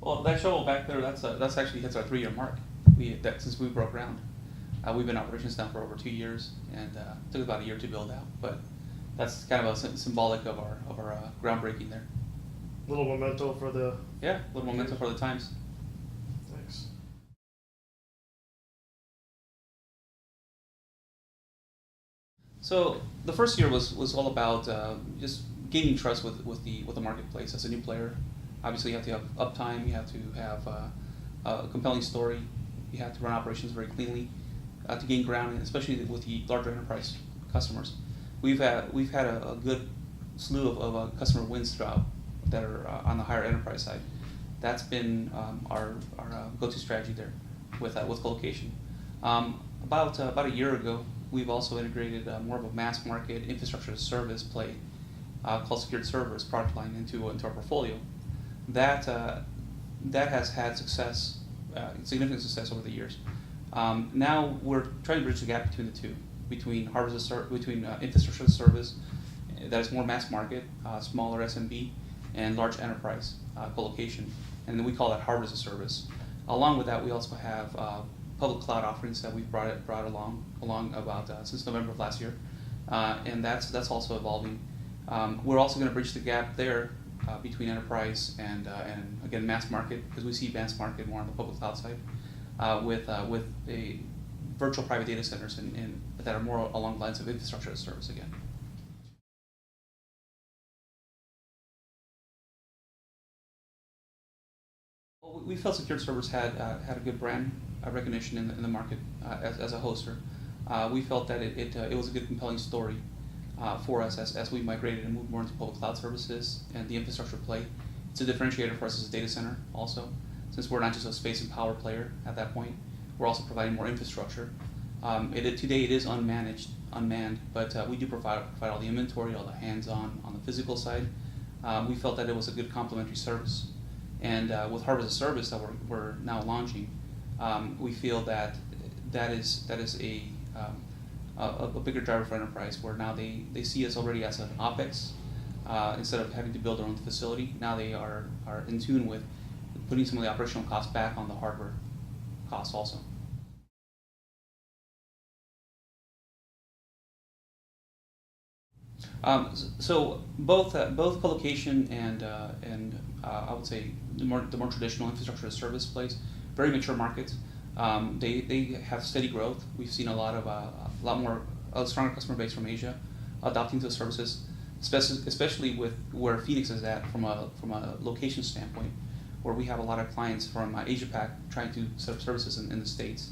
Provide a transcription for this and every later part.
Well, that shovel back there, that's actually hits our 3-year mark. Since we broke ground, we've been in operations now for over 2 years, and took about a year to build out. But that's kind of a symbolic of our groundbreaking there. Little memento for the. Yeah, a little memento for the times. Thanks. So the first year was all about just gaining trust with the marketplace as a new player. Obviously, you have to have uptime. You have to have a compelling story. You have to run operations very cleanly to gain ground, especially with the larger enterprise customers. We've had a good slew of customer wins throughout that are on the higher enterprise side. That's been our go-to strategy there with colocation. About a year ago, we've also integrated more of a mass market infrastructure as a service play called secured servers product line into our portfolio. That has had success, significant success over the years. Now we're trying to bridge the gap between the two, between infrastructure as a service that is more mass market, smaller SMB, and large enterprise colocation, and then we call that hardware as a service. Along with that, we also have public cloud offerings that we've brought along about since November of last year, and that's also evolving. We're also going to bridge the gap there between enterprise and again mass market, because we see mass market more on the public cloud side with a virtual private data centers that are more along the lines of infrastructure as a service again. Well, we felt secured servers had a good brand recognition in the market as a hoster. We felt that it was a good compelling story for us as we migrated and moved more into public cloud services and the infrastructure play. It's a differentiator for us as a data center also, since we're not just a space and power player at that point. We're also providing more infrastructure. Today it is unmanned, but we do provide all the inventory, all the hands-on on the physical side. We felt that it was a good complementary service. And with hardware as a service that we're now launching, we feel that is a bigger driver for enterprise, where now they see us already as an opex instead of having to build their own facility. Now they are in tune with putting some of the operational costs back on the hardware costs also. So both colocation and I would say the more traditional infrastructure as service plays, very mature markets. They have steady growth. We've seen a stronger customer base from Asia adopting those services, especially with where Phoenix is at from a location standpoint, where we have a lot of clients from Asia Pac trying to set up services in the States.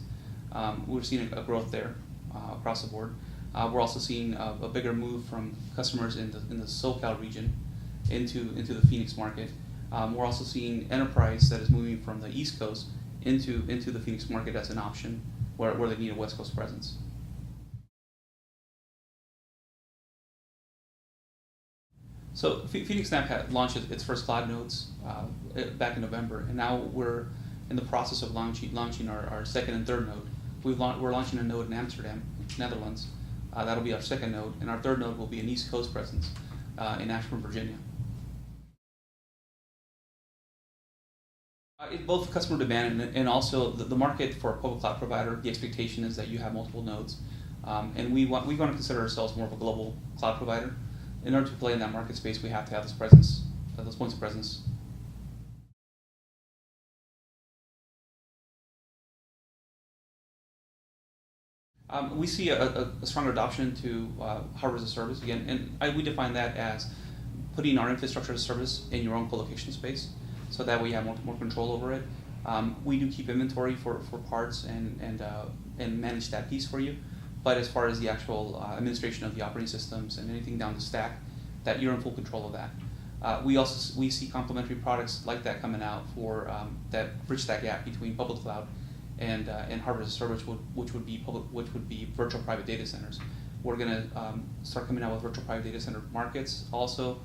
We've seen a growth there across the board. We're also seeing a bigger move from customers in the SoCal region into the Phoenix market. We're also seeing enterprise that is moving from the East Coast into the Phoenix market as an option where they need a West Coast presence. So phoenixNAP had launched its first cloud nodes back in November, and now we're in the process of launching our second and third node. We're launching a node in Amsterdam, Netherlands. That'll be our second node, and our third node will be an East Coast presence in Ashburn, Virginia. Both customer demand and also the market for a public cloud provider, the expectation is that you have multiple nodes, and we want to consider ourselves more of a global cloud provider. In order to play in that market space, we have to have this presence, those points of presence. We see a stronger adoption to hardware as a service again, and we define that as putting our infrastructure as a service in your own colocation space, so that way you have more control over it. We do keep inventory for parts and manage that piece for you, but as far as the actual administration of the operating systems and anything down the stack, that you're in full control of that. We see complementary products like that coming out for that bridge that gap between public cloud and hardware as a service, which would be virtual private data centers. We're going to start coming out with virtual private data center markets also,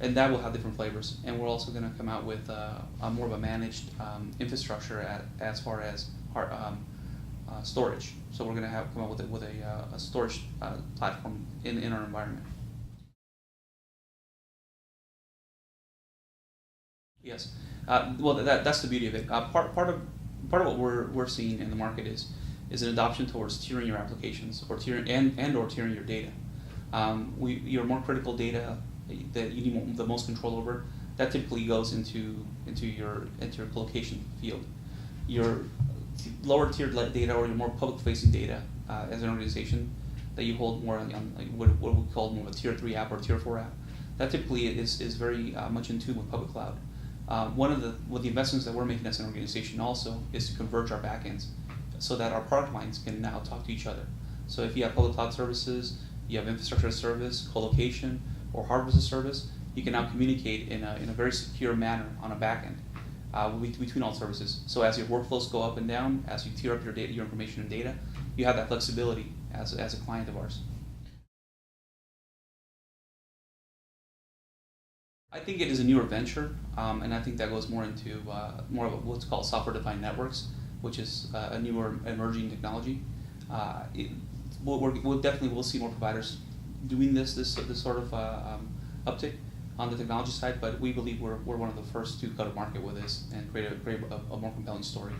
and that will have different flavors. And we're also going to come out with more of a managed infrastructure as far as storage. So we're going to come out with a storage platform in our environment. Yes. Well, that's the beauty of it. Part of what we're seeing in the market is an adoption towards tiering your applications or tiering and or tiering your data. Your more critical data that you need the most control over, that typically goes into your colocation field. Your lower tiered data or your more public facing data as an organization that you hold more on like what we call more of a tier 3 app or tier 4 app, that typically is very much in tune with public cloud. One of the investments that we're making as an organization also is to converge our backends so that our product lines can now talk to each other. So if you have public cloud services, you have infrastructure as a service, colocation, or hardware as a service, you can now communicate in a very secure manner on a backend between all services. So as your workflows go up and down, as you tier up your data, your information and data, you have that flexibility as a client of ours. I think it is a newer venture, and I think that goes more into more of what's called software-defined networks, which is a newer emerging technology. We'll definitely see more providers doing this sort of uptick on the technology side, but we believe we're one of the first to go to market with this and create a more compelling story.